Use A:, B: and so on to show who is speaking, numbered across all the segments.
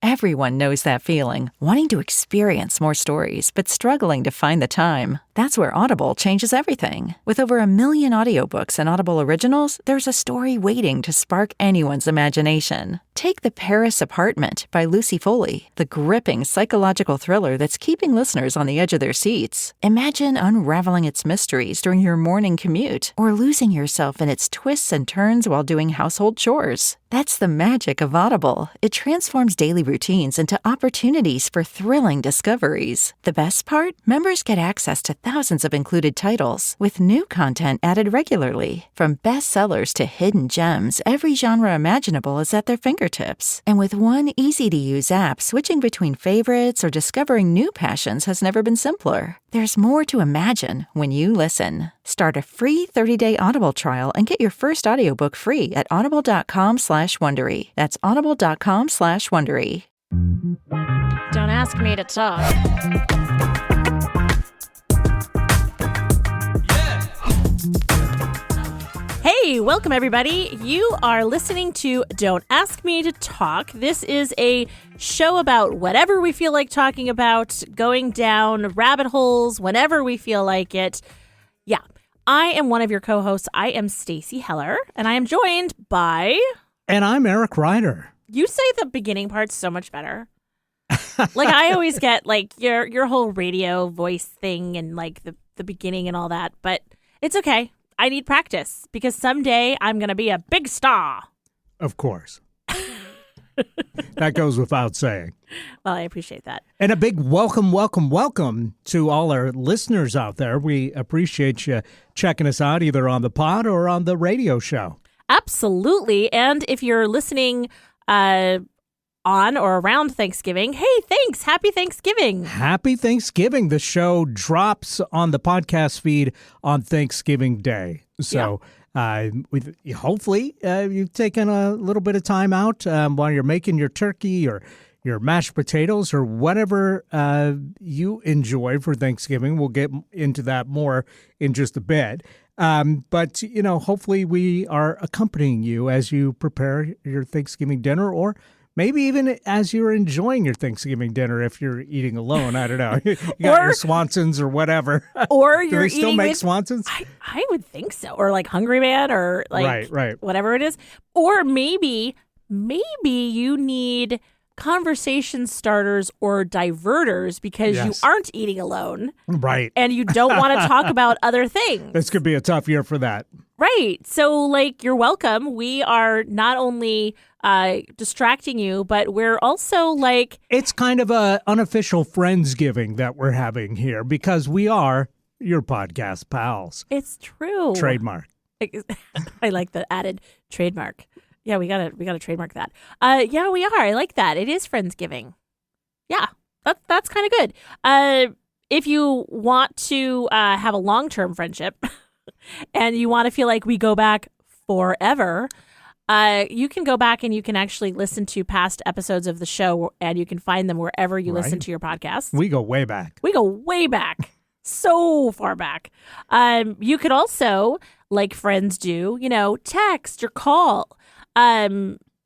A: Everyone knows that feeling, wanting to experience more stories, but struggling to find the time. That's where Audible changes everything. With over 1 million audiobooks and Audible originals, there's a story waiting to spark anyone's imagination. Take The Paris Apartment by Lucy Foley, the gripping psychological thriller that's keeping listeners on the edge of their seats. Imagine unraveling its mysteries during your morning commute, or losing yourself in its twists and turns while doing household chores. That's the magic of Audible. It transforms daily routines into opportunities for thrilling discoveries. The best part? Members get access to thousands of included titles, with new content added regularly. From bestsellers to hidden gems, every genre imaginable is at their fingertips. And with one easy-to-use app, switching between favorites or discovering new passions has never been simpler. There's more to imagine when you listen. Start a free 30-day Audible trial and get your first audiobook free at audible.com/Wondery. That's audible.com/Wondery.
B: Don't ask me to talk. Hey, welcome everybody. You are listening to Don't Ask Me to Talk. This is a show about whatever we feel like talking about, going down rabbit holes whenever we feel like it. Yeah, I am one of your co-hosts. I am Stacey Heller, and I am joined by...
C: And I'm Eric Ryder.
B: You say the beginning part's so much better. Like, I always get, like, your whole radio voice thing and, like, the beginning and all that, but it's okay. I need practice because someday I'm going to be a big star.
C: Of course. That goes without saying.
B: Well, I appreciate that.
C: And a big welcome to all our listeners out there. We appreciate you checking us out either on the pod or on the radio show.
B: Absolutely. And if you're listening on or around Thanksgiving, hey, thanks. Happy Thanksgiving.
C: Happy Thanksgiving. The show drops on the podcast feed on Thanksgiving Day. So hopefully you've taken a little bit of time out while you're making your turkey or your mashed potatoes or whatever you enjoy for Thanksgiving. We'll get into that more in just a bit. But, you know, hopefully we are accompanying you as you prepare your Thanksgiving dinner, or maybe even as you're enjoying your Thanksgiving dinner if you're eating alone. I don't know. You got your Swansons or whatever.
B: Or
C: Do
B: you're
C: they still
B: eating
C: make
B: with,
C: Swansons?
B: I would think so. Or like Hungry Man or like
C: right.
B: whatever it is. Or maybe you need conversation starters or diverters because you aren't eating alone.
C: Right.
B: And you don't want to talk about other things.
C: This could be a tough year for that.
B: Right. So, like, you're welcome. We are not only distracting you, but we're also like...
C: It's kind of a unofficial Friendsgiving that we're having here because we are your podcast pals.
B: It's true.
C: Trademark.
B: I like the added trademark. Yeah, we gotta trademark that. Yeah, we are. I like that. It is Friendsgiving. Yeah, that's kind of good. If you want to have a long-term friendship and you want to feel like we go back forever, you can go back and you can actually listen to past episodes of the show, and you can find them wherever you listen to your podcast.
C: We go way back.
B: We go way back. So far back. You could also, like friends do, text or call.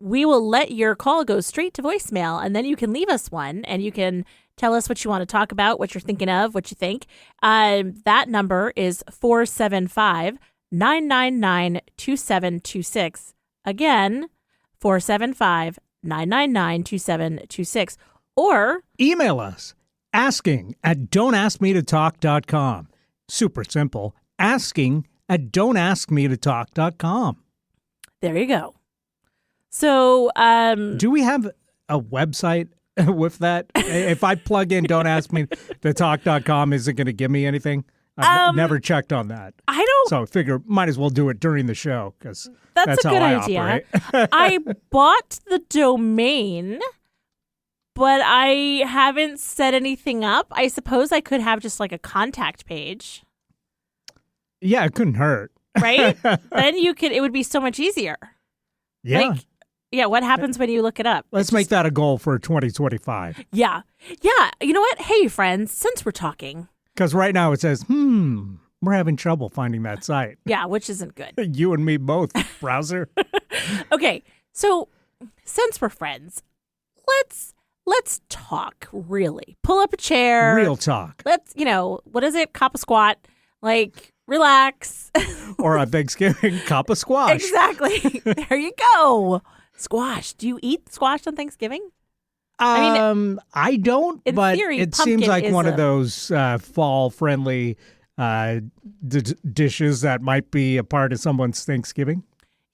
B: We will let your call go straight to voicemail, and then you can leave us one, and you can tell us what you want to talk about, what you're thinking of, what you think. That number is 475-999-2726. Again, 475-999-2726. Or
C: email us asking@don'taskmetotalk.com. Super simple. Asking@don'taskmetotalk.com.
B: There you go. So,
C: do we have a website with that? If I plug in don'taskmetotalk.com, is it going to give me anything? I've never checked on that.
B: I don't.
C: So I figure might as well do it during the show because that's
B: a
C: how
B: good
C: I
B: idea.
C: operate.
B: I bought the domain, but I haven't set anything up. I suppose I could have just like a contact page.
C: Yeah, it couldn't hurt.
B: Right? Then it would be so much easier.
C: Yeah.
B: What happens when you look it up?
C: Let's make that a goal for 2025.
B: Yeah. Yeah. You know what? Hey, friends, since we're talking.
C: Because right now it says, we're having trouble finding that site.
B: Yeah, which isn't good.
C: You and me both, browser.
B: Okay. So since we're friends, let's let's talk, really. Pull up a chair.
C: Real talk.
B: Let's, what is it? Cop a squat. Like, relax.
C: Or on Thanksgiving, cup of squash.
B: Exactly. There you go. Squash. Do you eat squash on Thanksgiving?
C: I don't,
B: in
C: but
B: theory,
C: it seems
B: pumpkin
C: like
B: is
C: one of those fall-friendly dishes that might be a part of someone's Thanksgiving.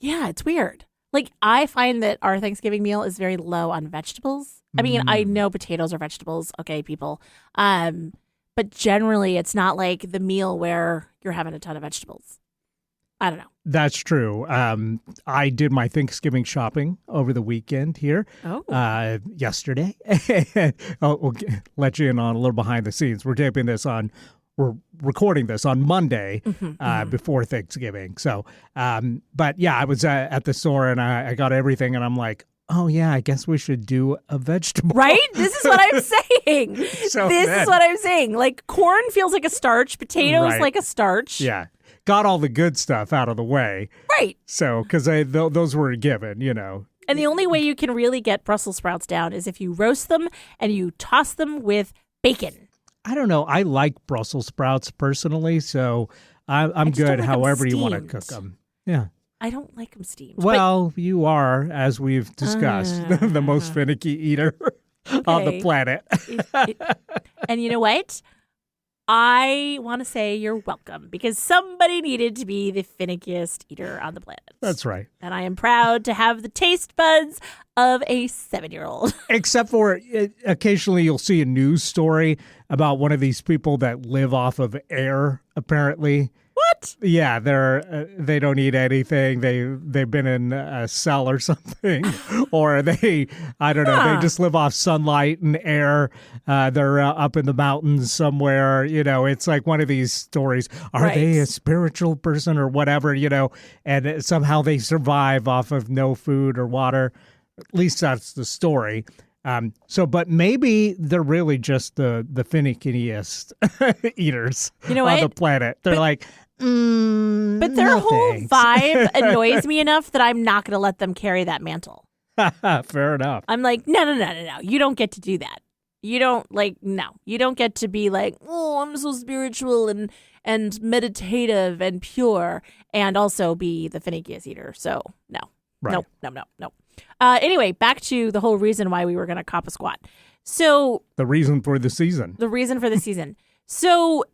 B: Yeah, it's weird. Like, I find that our Thanksgiving meal is very low on vegetables. I mean, I know potatoes are vegetables, okay, people. But generally, it's not like the meal where you're having a ton of vegetables. I don't know.
C: That's true. I did my Thanksgiving shopping over the weekend here. Yesterday. We'll let you in on a little behind the scenes. We're recording this on Monday before Thanksgiving. So, but yeah, I was at the store and I got everything and I'm like, oh yeah, I guess we should do a vegetable.
B: Right? This is what I'm saying. This is what I'm saying. Like, corn feels like a starch, potatoes like a starch.
C: Yeah. Got all the good stuff out of the way.
B: Right.
C: So, because those were a given,
B: And the only way you can really get Brussels sprouts down is if you roast them and you toss them with bacon.
C: I don't know. I like Brussels sprouts personally, so I'm good however you want to cook them. Yeah.
B: I don't like them steamed.
C: Well, you are, as we've discussed, the most finicky eater on the planet.
B: And you know what? I want to say you're welcome because somebody needed to be the finickiest eater on the planet.
C: That's right.
B: And I am proud to have the taste buds of a 7-year-old.
C: Except for occasionally you'll see a news story about one of these people that live off of air, apparently.
B: What?
C: Yeah, they don't eat anything. They've been in a cell or something, or I don't know. They just live off sunlight and air. They're up in the mountains somewhere. It's like one of these stories. Are they a spiritual person or whatever? And somehow they survive off of no food or water. At least that's the story. But maybe they're really just the finickiest eaters on the planet. They're
B: but their whole vibe annoys me enough that I'm not going to let them carry that mantle.
C: Fair enough.
B: I'm like, no. You don't get to do that. You don't no. You don't get to be like, oh, I'm so spiritual and meditative and pure and also be the finickiest eater. So no.
C: Right.
B: No. Anyway, back to the whole reason why we were going to cop a squat. So
C: the reason for the season.
B: So,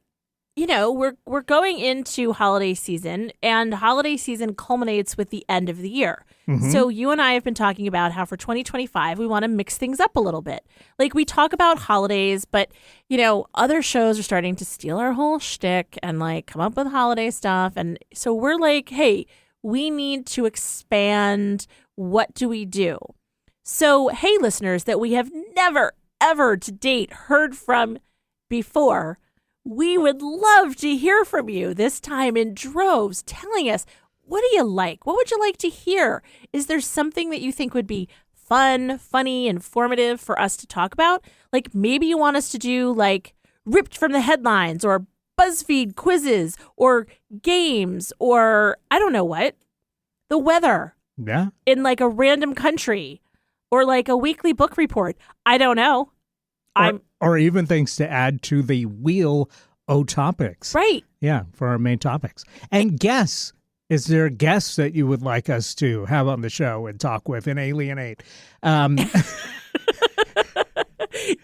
B: we're going into holiday season, and holiday season culminates with the end of the year. Mm-hmm. So you and I have been talking about how for 2025, we want to mix things up a little bit. Like, we talk about holidays, but, other shows are starting to steal our whole shtick and, come up with holiday stuff. And so we're like, hey, we need to expand. What do we do? So, hey, listeners that we have never, ever to date heard from before, we would love to hear from you this time in droves, telling us, what do you like? What would you like to hear? Is there something that you think would be fun, funny, informative for us to talk about? Like, maybe you want us to do, ripped from the headlines or BuzzFeed quizzes or games or I don't know what. The weather.
C: Yeah.
B: In a random country or a weekly book report. I don't know.
C: Or even things to add to the wheel o topics.
B: Right.
C: Yeah, for our main topics. And guests. Is there guests that you would like us to have on the show and talk with and alienate?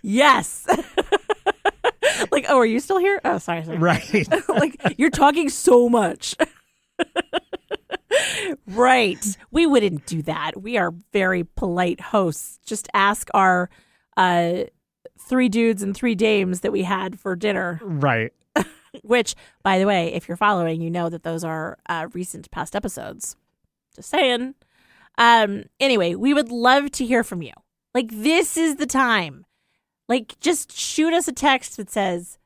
B: Yes. Are you still here? Oh, sorry.
C: Right.
B: You're talking so much. Right. We wouldn't do that. We are very polite hosts. Just ask our 3 dudes and 3 dames that we had for dinner.
C: Right.
B: Which, by the way, if you're following, you know that those are recent past episodes. Just saying. Anyway, we would love to hear from you. This is the time. Just shoot us a text that says,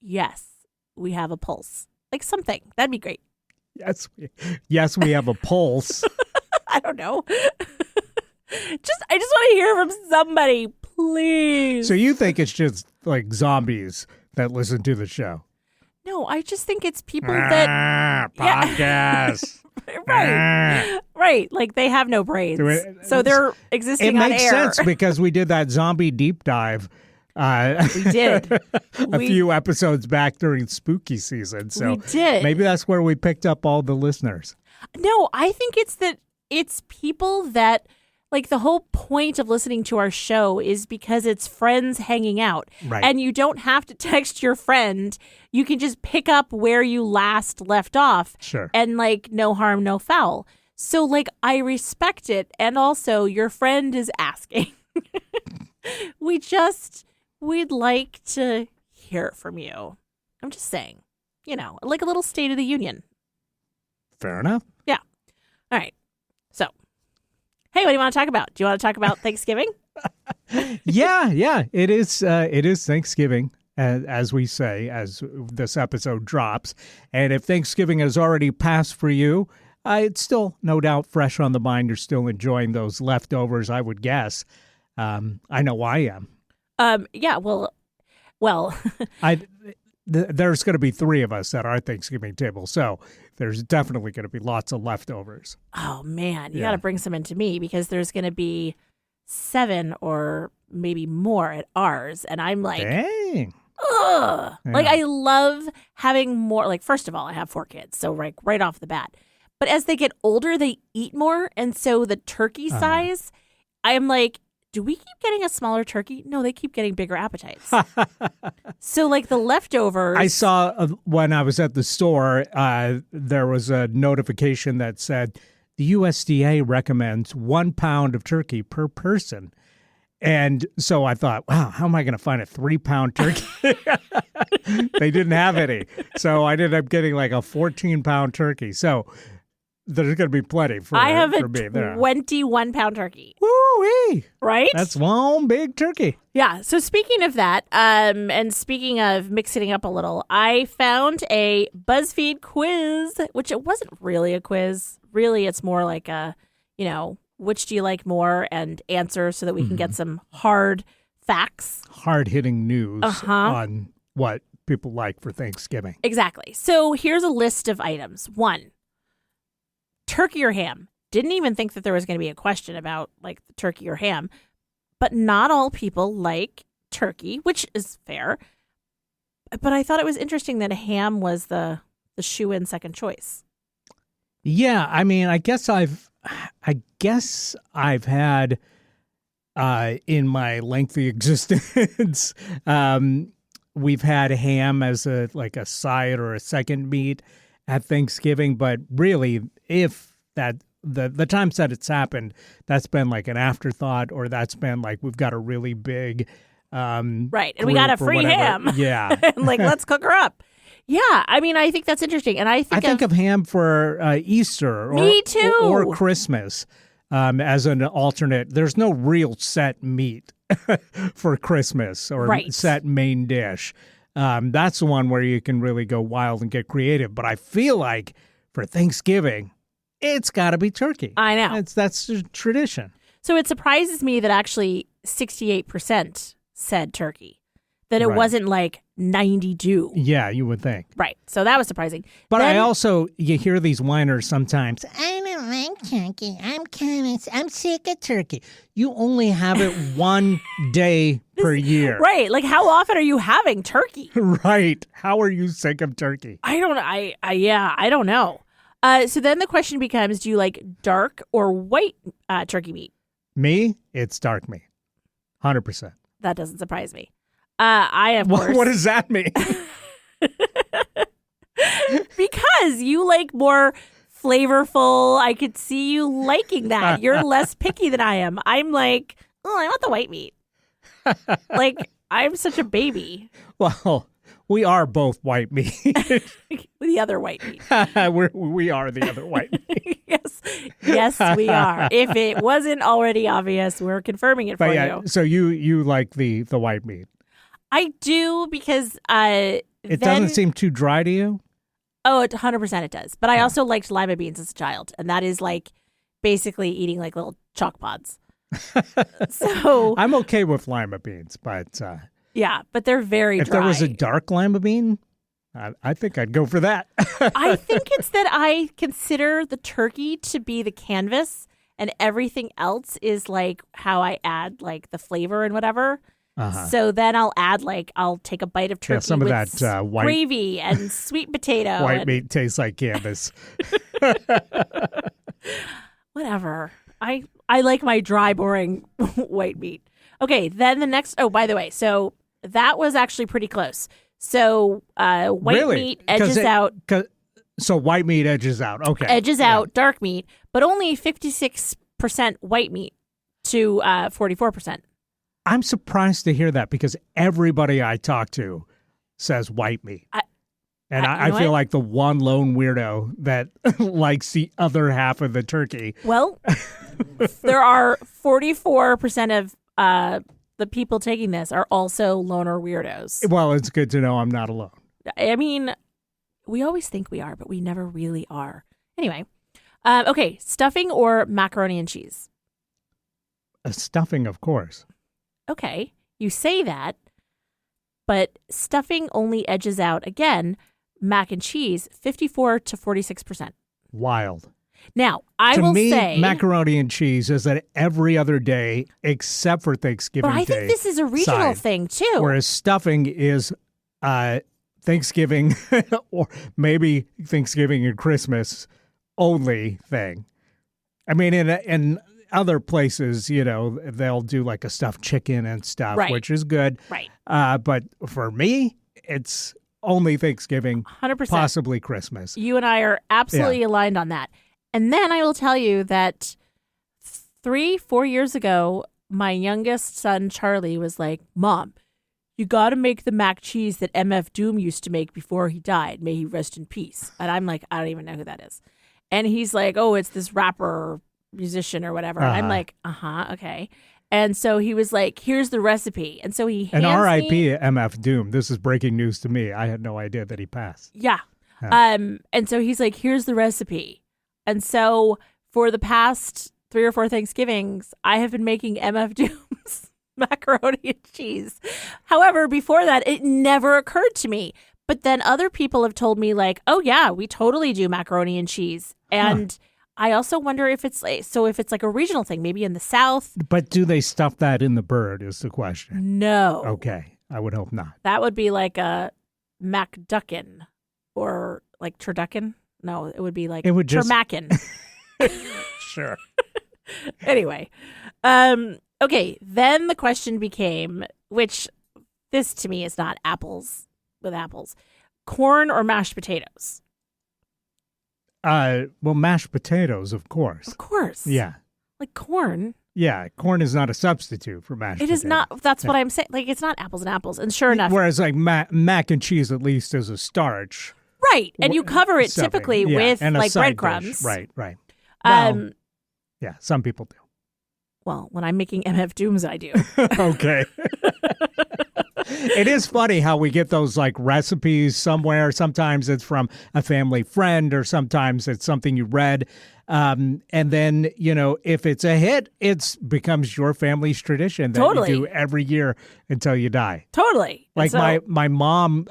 B: yes, we have a pulse. Something. That'd be great.
C: Yes, we have a pulse.
B: I don't know. I just want to hear from somebody, please.
C: So you think it's just zombies that listen to the show?
B: No, I just think it's people that
C: podcasts.
B: Right. Right. Like they have no brains. So they're existing
C: It
B: on
C: makes
B: air.
C: sense because we did that zombie deep dive.
B: We did.
C: a few episodes back during spooky season. So
B: we did.
C: maybe that's where we picked up all the listeners.
B: No, I think it's people that, like, the whole point of listening to our show is because it's friends hanging out.
C: Right.
B: And you don't have to text your friend. You can just pick up where you last left off.
C: Sure.
B: And, like, no harm, no foul. So, like, I respect it. And also, your friend is asking. We'd like to hear it from you. I'm just saying, like a little State of the Union.
C: Fair enough.
B: Yeah. All right. So, hey, what do you want to talk about? Do you want to talk about Thanksgiving?
C: Yeah. It is Thanksgiving, as we say, as this episode drops. And if Thanksgiving has already passed for you, it's still no doubt fresh on the mind. You're still enjoying those leftovers, I would guess. I know I am.
B: Yeah, well,
C: there's going to be 3 of us at our Thanksgiving table, so there's definitely going to be lots of leftovers.
B: Oh man, you
C: Yeah.
B: got to bring some into me because there's going to be 7 or maybe more at ours, and I'm like,
C: Dang.
B: ugh.
C: Yeah.
B: Like I love having more. Like first of all, I have 4 kids, so right off the bat. But as they get older, they eat more, and so the turkey size, I'm like, do we keep getting a smaller turkey? No, they keep getting bigger appetites. So like the leftovers.
C: I saw when I was at the store, there was a notification that said the USDA recommends 1 pound of turkey per person. And so I thought, wow, how am I going to find a 3-pound turkey? They didn't have any. So I ended up getting like a 14-pound turkey. So there's going to be plenty for
B: I have
C: for
B: a
C: me there.
B: 21-pound turkey.
C: Woo-wee.
B: Right?
C: That's one big turkey.
B: Yeah. So speaking of that, and speaking of mixing it up a little, I found a BuzzFeed quiz, which it wasn't really a quiz. Really, it's more like a, which do you like more, and answer so that we can get some hard facts.
C: Hard-hitting news on what people like for Thanksgiving.
B: Exactly. So here's a list of items. 1, turkey or ham. Didn't even think that there was going to be a question about like turkey or ham, but not all people like turkey, which is fair. But I thought it was interesting that ham was the shoo-in second choice.
C: Yeah, I mean, I guess I've had in my lengthy existence, we've had ham as a side or a second meat at Thanksgiving, but really, if that the times that it's happened, that's been like an afterthought, or that's been like we've got a really big
B: right, and we got a free ham.
C: Yeah,
B: and like let's cook her up. Yeah, I mean, I think that's interesting, and I think
C: of ham for Easter,
B: Me too.
C: or Christmas as an alternate. There's no real set meat for Christmas or
B: Right.
C: set main dish. That's the one where you can really go wild and get creative. But I feel like for Thanksgiving, it's got to be turkey.
B: I know.
C: That's the tradition.
B: So it surprises me that actually 68% said turkey, that it
C: Right.
B: wasn't like 92.
C: Yeah, you would think.
B: Right. So that was surprising.
C: But
B: Then-
C: I also, you hear these whiners sometimes.
D: I don't like turkey. I'm sick of turkey.
C: You only have it one day per year.
B: Right. Like how often are you having turkey?
C: Right. How are you sick of turkey?
B: I don't I don't know. So then the question becomes, do you like dark or white turkey meat?
C: Me, it's dark meat. 100%.
B: That doesn't surprise me. I, of course,
C: What does that mean?
B: because you like more flavorful. I could see you liking that. You're less picky than I am. I'm like, oh, I want the white meat. Like, I'm such a baby.
C: Well, we are both white meat.
B: The other white meat.
C: we are the other white meat.
B: Yes, we are. If it wasn't already obvious, we're confirming it for
C: But yeah,
B: you.
C: so you like the white meat.
B: I do because
C: It doesn't seem too dry to you?
B: Oh, 100% it does. But I also liked lima beans as a child, and that is like basically eating like little chalk pods. So
C: I'm okay with lima beans, but
B: yeah, but they're very
C: if
B: dry.
C: there was a dark lima bean, I think I'd go for that.
B: I think it's that I consider the turkey to be the canvas and everything else is like how I add like the flavor and whatever. So then I'll take a bite of turkey
C: some of
B: with
C: that white
B: gravy and sweet potato.
C: white meat tastes like canvas.
B: Whatever. I like my dry, boring white meat. Okay, then the next. Oh, by the way, so that was actually pretty close. So white meat edges out.
C: So white meat edges out. Okay.
B: Edges out dark meat, but only 56% white meat to 44%.
C: I'm surprised to hear that because everybody I talk to says white meat. I feel like the one lone weirdo that likes the other half of the turkey.
B: Well, there are 44% of the people taking this are also loner weirdos.
C: Well, it's good to know I'm not alone.
B: I mean, we always think we are, but we never really are. Anyway, okay, stuffing or macaroni and cheese?
C: Stuffing, of course.
B: Okay, you say that, but stuffing only edges out, again, mac and cheese, 54 to 46%.
C: Wild.
B: Now, I will
C: say...
B: say...
C: macaroni and cheese is an every other day except for Thanksgiving Day.
B: But I think this is a regional thing, too.
C: Whereas stuffing is Thanksgiving or maybe Thanksgiving and Christmas only thing. I mean, in other places, you know, they'll do like a stuffed chicken and stuff, which is good.
B: Right.
C: But for me, it's only Thanksgiving,
B: 100%.
C: Possibly Christmas.
B: You and I are absolutely aligned on that. And then I will tell you that 3-4 years ago, my youngest son, Charlie, was like, Mom, you got to make the mac cheese that MF Doom used to make before he died. May he rest in peace. And I'm like, I don't even know who that is. And he's like, oh, it's this rapper, musician or whatever. And I'm like, okay. And so he was like, here's the recipe. And so he hands
C: and R.I.P.
B: me,
C: MF Doom. This is breaking news to me. I had no idea that he passed.
B: Yeah. And so he's like, here's the recipe. And so for the past 3 or 4 Thanksgivings, I have been making MF Doom's macaroni and cheese. However, before that, it never occurred to me. But then other people have told me like, oh yeah, we totally do macaroni and cheese. And I also wonder if it's like, if it's like a regional thing, maybe in the South.
C: But do they stuff that in the bird is the question.
B: No.
C: Okay. I would hope not.
B: That would be like a MacDuckin or like turducken. No, it would be like turmackin.
C: Sure.
B: Anyway. Okay. Then the question became, which this to me is not apples with apples, corn or mashed potatoes?
C: Well, mashed potatoes, of course.
B: Of course.
C: Yeah.
B: Like corn.
C: Yeah, corn is not a substitute for mashed potatoes.
B: It is not. That's what I'm saying. Like, it's not apples and apples. And sure enough.
C: Whereas, like, mac and cheese, at least, is a starch.
B: Right. And you cover it
C: Stuffing.
B: typically with,
C: and
B: like,
C: side
B: breadcrumbs.
C: dish. Right. Well, yeah, some people do.
B: Well, when I'm making MF Dooms, I do.
C: Okay. It is funny how we get those like recipes somewhere. Sometimes it's from a family friend or sometimes it's something you read. And then, you know, if it's a hit, it becomes your family's tradition that you do every year until you die.
B: Totally.
C: Like my mom,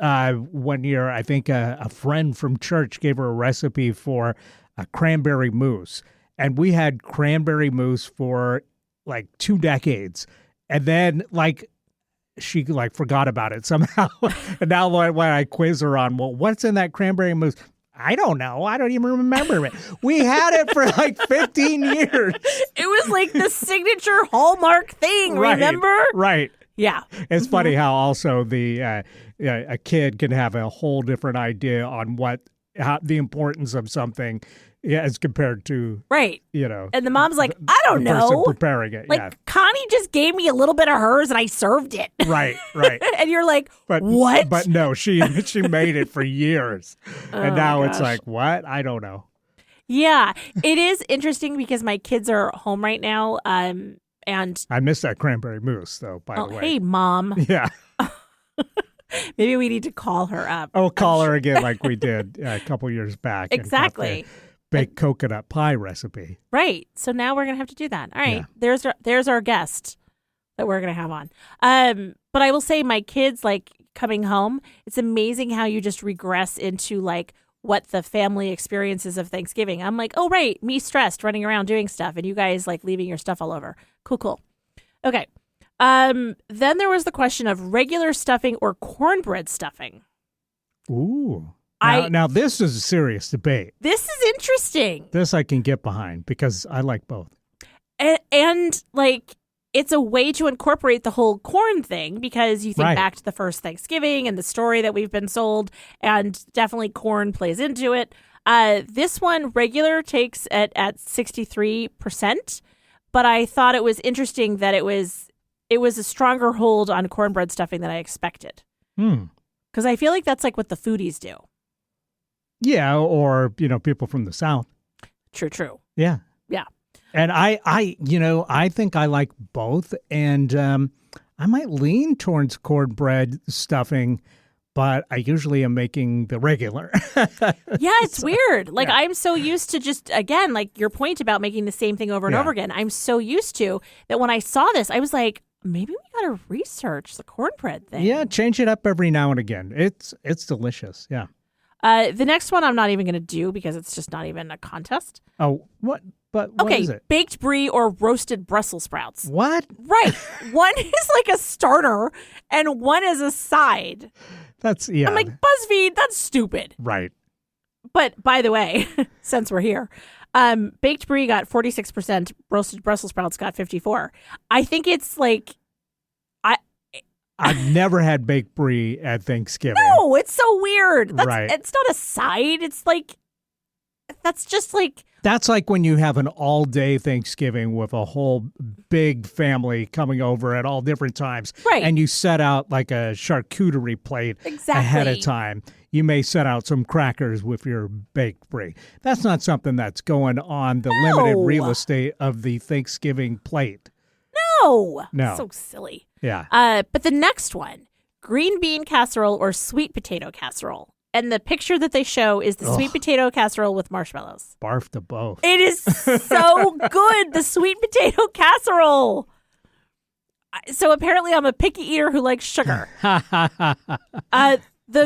C: one year, I think a friend from church gave her a recipe for a cranberry mousse. And we had cranberry mousse for like 2 decades. And then like she like forgot about it somehow. And now when I quiz her on, well, what's in that cranberry mousse? I don't know. I don't even remember it. We had it for like 15 years.
B: It was like the signature Hallmark thing, remember?
C: Right.
B: Yeah.
C: It's funny how also a kid can have a whole different idea on the importance of something as compared to, you know.
B: And the mom's like, I don't know.
C: The person preparing it,
B: like, Connie just gave me a little bit of hers and I served it.
C: Right.
B: And you're like,
C: what? But no, she made it for years. And now it's like, what? I don't know.
B: Yeah. It is interesting because my kids are home right now. And
C: I missed that cranberry mousse, though, by the way.
B: Hey, Mom.
C: Yeah.
B: Maybe we need to call her up.
C: Oh, call her again like we did a couple years back.
B: Exactly.
C: Baked coconut pie recipe.
B: Right. So now we're going to have to do that. All right. Yeah. There's our guest. that we're going to have on. But I will say my kids, like, coming home, it's amazing how you just regress into, like, what the family experiences of Thanksgiving. I'm like, oh, right, me stressed, running around doing stuff, and you guys, like, leaving your stuff all over. Cool. Okay. Then there was the question of regular stuffing or cornbread stuffing.
C: Ooh. Now this is a serious debate.
B: This is interesting.
C: This I can get behind because I like both.
B: And like, it's a way to incorporate the whole corn thing because you think back to the first Thanksgiving and the story that we've been sold, and definitely corn plays into it. This one, regular, takes at 63%, but I thought it was interesting that it was a stronger hold on cornbread stuffing than I expected. Because I feel like that's like what the foodies do.
C: Yeah, or, people from the South.
B: True.
C: Yeah. And I think I like both, and I might lean towards cornbread stuffing, but I usually am making the regular.
B: Yeah, it's weird. Like, I'm so used to just, again, like your point about making the same thing over and over again. I'm so used to that when I saw this, I was like, maybe we got to research the cornbread thing.
C: Yeah, change it up every now and again. It's delicious. Yeah.
B: The next one I'm not even going to do because it's just not even a contest.
C: Oh, what? But what is it?
B: Baked brie or roasted Brussels sprouts.
C: What?
B: Right. One is like a starter and one is a side.
C: That's, yeah.
B: I'm like, BuzzFeed, that's stupid.
C: Right.
B: But by the way, since we're here, baked brie got 46%, roasted Brussels sprouts got 54%. I think it's like,
C: I've never had baked brie at Thanksgiving.
B: No, it's so weird.
C: Right.
B: It's not a side. It's like, that's just like.
C: That's like when you have an all-day Thanksgiving with a whole big family coming over at all different times.
B: Right.
C: And you set out like a charcuterie plate ahead of time. You may set out some crackers with your baked brie. That's not something that's going on the limited real estate of the Thanksgiving plate.
B: No.
C: No.
B: So silly.
C: Yeah.
B: But the next one, green bean casserole or sweet potato casserole. And the picture that they show is the sweet potato casserole with marshmallows.
C: Barf to both.
B: It is so good, the sweet potato casserole. So apparently I'm a picky eater who likes sugar. The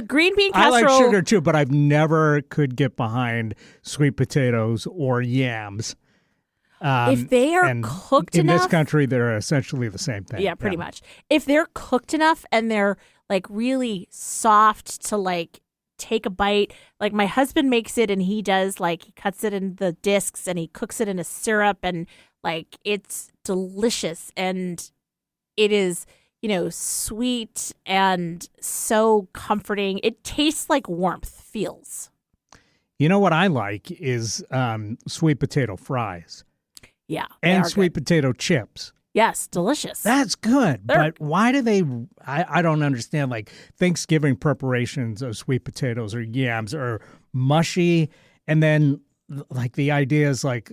B: green bean casserole.
C: I like sugar too, but I've never could get behind sweet potatoes or yams.
B: If they are cooked
C: in
B: enough.
C: this country, they're essentially the same thing.
B: Yeah, pretty much. If they're cooked enough and they're like really soft to like take a bite, like my husband makes it and he does like, he cuts it in the discs and he cooks it in a syrup and like it's delicious and it is, sweet and so comforting. It tastes like warmth, feels.
C: You know what I like is sweet potato fries.
B: Yeah.
C: And sweet potato chips.
B: Yes, delicious.
C: That's good. But why do they, I don't understand, like Thanksgiving preparations of sweet potatoes or yams are mushy. And then like the idea is like,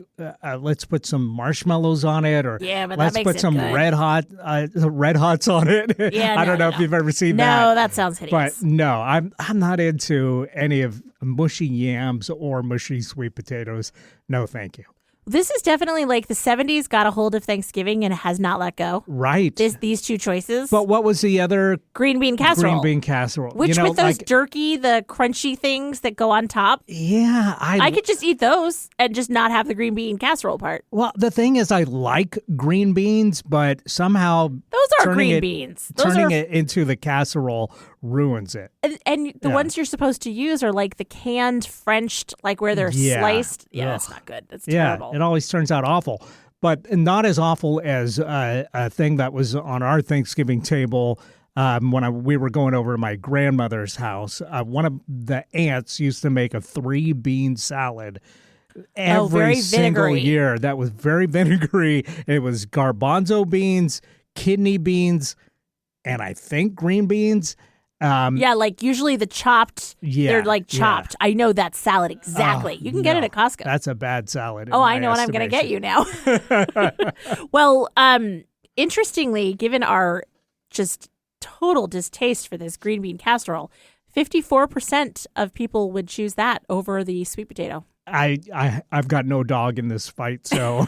C: let's put some marshmallows on it or
B: but
C: let's put some
B: good.
C: red hots on it.
B: Yeah,
C: I don't know if you've ever seen that.
B: No, that sounds hideous.
C: But no, I'm not into any of mushy yams or mushy sweet potatoes. No, thank you.
B: This is definitely like the 70s got a hold of Thanksgiving and has not let go.
C: Right.
B: These two choices.
C: But what was the other?
B: Green bean casserole.
C: Green bean casserole.
B: Which with those jerky, the crunchy things that go on top.
C: Yeah.
B: I could just eat those and just not have the green bean casserole part.
C: Well, the thing is I like green beans, but somehow
B: those are green beans.
C: Turning it into the casserole ruins it.
B: And the ones you're supposed to use are like the canned Frenched, like where they're sliced. Yeah, that's not good. That's terrible.
C: It always turns out awful. But not as awful as a thing that was on our Thanksgiving table when we were going over to my grandmother's house. One of the aunts used to make a 3-bean salad every single year. That was very vinegary. It was garbanzo beans, kidney beans, and I think green beans.
B: Like usually the chopped, they're like chopped. Yeah. I know that salad exactly. You can get it at Costco.
C: That's a bad salad.
B: I know what I'm going to get you now. Well, interestingly, given our just total distaste for this green bean casserole, 54% of people would choose that over the sweet potato.
C: I've got no dog in this fight, so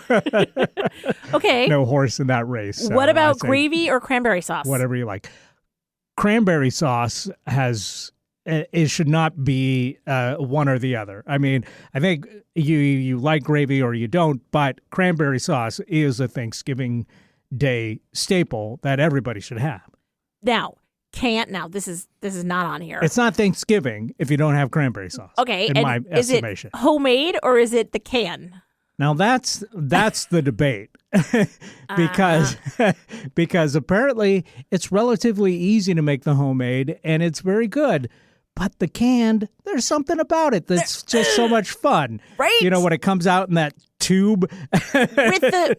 B: Okay.
C: no horse in that race. So
B: what
C: I
B: about
C: say
B: gravy or cranberry sauce?
C: whatever you like. Cranberry sauce it should not be one or the other. I mean, I think you like gravy or you don't, but cranberry sauce is a Thanksgiving Day staple that everybody should have.
B: Now, this is not on here.
C: It's not Thanksgiving if you don't have cranberry sauce.
B: Okay,
C: in
B: and
C: my
B: is
C: estimation.
B: it homemade or is it the can?
C: Now that's the debate because apparently it's relatively easy to make the homemade and it's very good. But the canned, there's something about it that's just so much fun.
B: Right.
C: You know, when it comes out in that tube.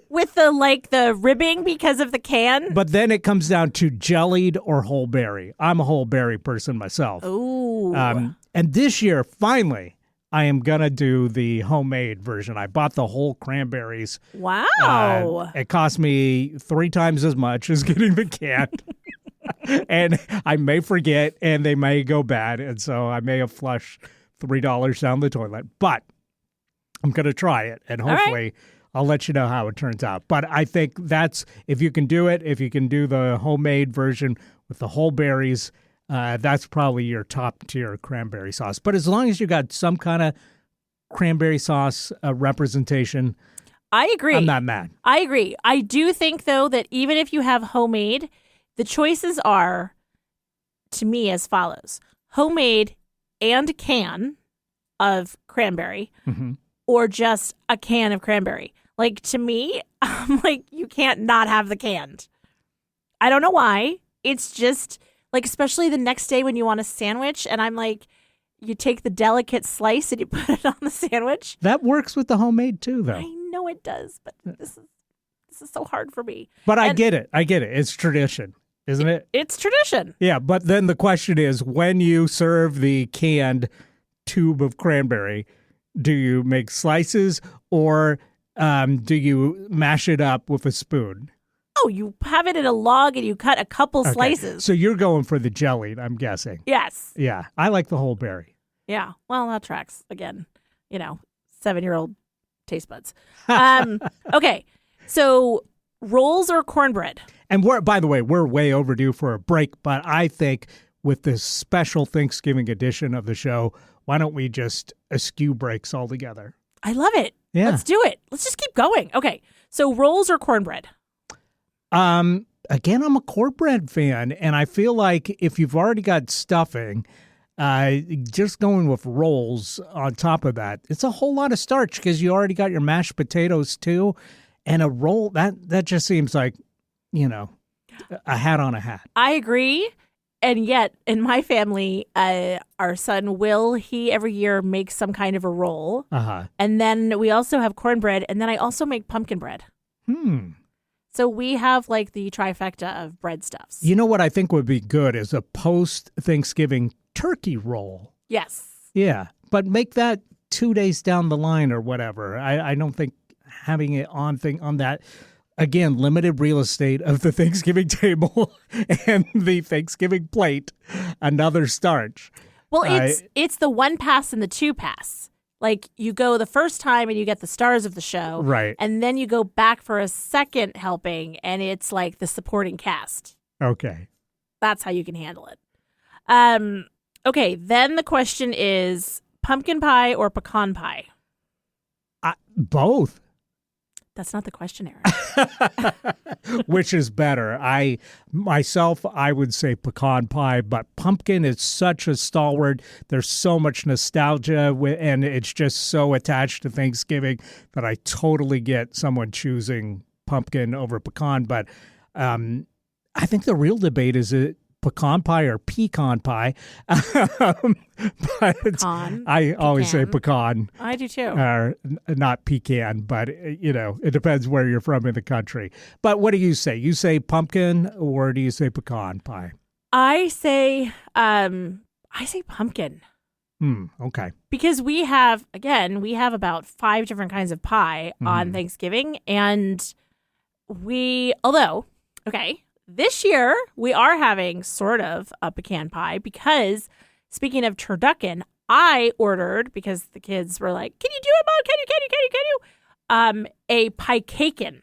B: with the ribbing because of the can.
C: But then it comes down to jellied or whole berry. I'm a whole berry person myself.
B: Ooh.
C: And this year, finally, I am going to do the homemade version. I bought the whole cranberries.
B: Wow.
C: It cost me 3 times as much as getting the canned. And I may forget, and they may go bad, and so I may have flushed $3 down the toilet. But I'm going to try it, and hopefully I'll let you know how it turns out. But I think that's, if you can do it, if you can do the homemade version with the whole berries, that's probably your top tier cranberry sauce. But as long as you got some kind of cranberry sauce representation,
B: I agree.
C: I'm not mad.
B: I agree. I do think, though, that even if you have homemade, the choices are, to me, as follows. Homemade and can of cranberry, or just a can of cranberry. Like, to me, I'm like, you can't not have the canned. I don't know why. It's just, like, especially the next day when you want a sandwich, and I'm like, you take the delicate slice and you put it on the sandwich.
C: That works with the homemade, too, though.
B: I know it does, but this is so hard for me.
C: But I get it. It's tradition. Isn't it?
B: It's tradition.
C: Yeah, but then the question is, when you serve the canned tube of cranberry, do you make slices or do you mash it up with a spoon?
B: Oh, you have it in a log and you cut a couple
C: Okay.
B: slices.
C: So you're going for the jellied, I'm guessing.
B: Yes.
C: Yeah, I like the whole berry.
B: Yeah. Well, that tracks. Again, 7-year-old taste buds. Okay. So rolls or cornbread?
C: And by the way, we're way overdue for a break, but I think with this special Thanksgiving edition of the show, why don't we just eschew breaks altogether?
B: I love it.
C: Yeah.
B: Let's do it. Let's just keep going. Okay. So rolls or cornbread?
C: Again, I'm a cornbread fan, and I feel like if you've already got stuffing, just going with rolls on top of that, it's a whole lot of starch because you already got your mashed potatoes too, and a roll that just seems like, a hat on a hat.
B: I agree. And yet, in my family, our son Will, he every year makes some kind of a roll. And then we also have cornbread, and then I also make pumpkin bread. So we have like the trifecta of bread stuffs.
C: You know what I think would be good is a post-Thanksgiving turkey roll.
B: Yes.
C: Yeah, but make that 2 days down the line or whatever. I don't think having it on that, again, limited real estate of the Thanksgiving table and the Thanksgiving plate, another starch.
B: Well, it's the 1 pass and the 2 pass. Like, you go the first time and you get the stars of the show.
C: Right.
B: And then you go back for a second helping and it's like the supporting cast.
C: Okay.
B: That's how you can handle it. Okay, then the question is pumpkin pie or pecan pie?
C: Both.
B: That's not the question, Aaron.
C: Which is better? I would say pecan pie, but pumpkin is such a stalwart. There's so much nostalgia, and it's just so attached to Thanksgiving that I totally get someone choosing pumpkin over pecan. But I think the real debate is it pecan pie or pecan pie. But
B: Pecan,
C: I always say pecan.
B: I do too.
C: Not pecan, but it depends where you're from in the country. But what do you say? You say pumpkin or do you say pecan pie?
B: I say pumpkin.
C: Okay.
B: Because we have about 5 different kinds of pie on Thanksgiving, and this year we are having sort of a pecan pie because, speaking of turducken, I ordered, because the kids were like, "Can you do it, Mom? Can you? A pie cakin."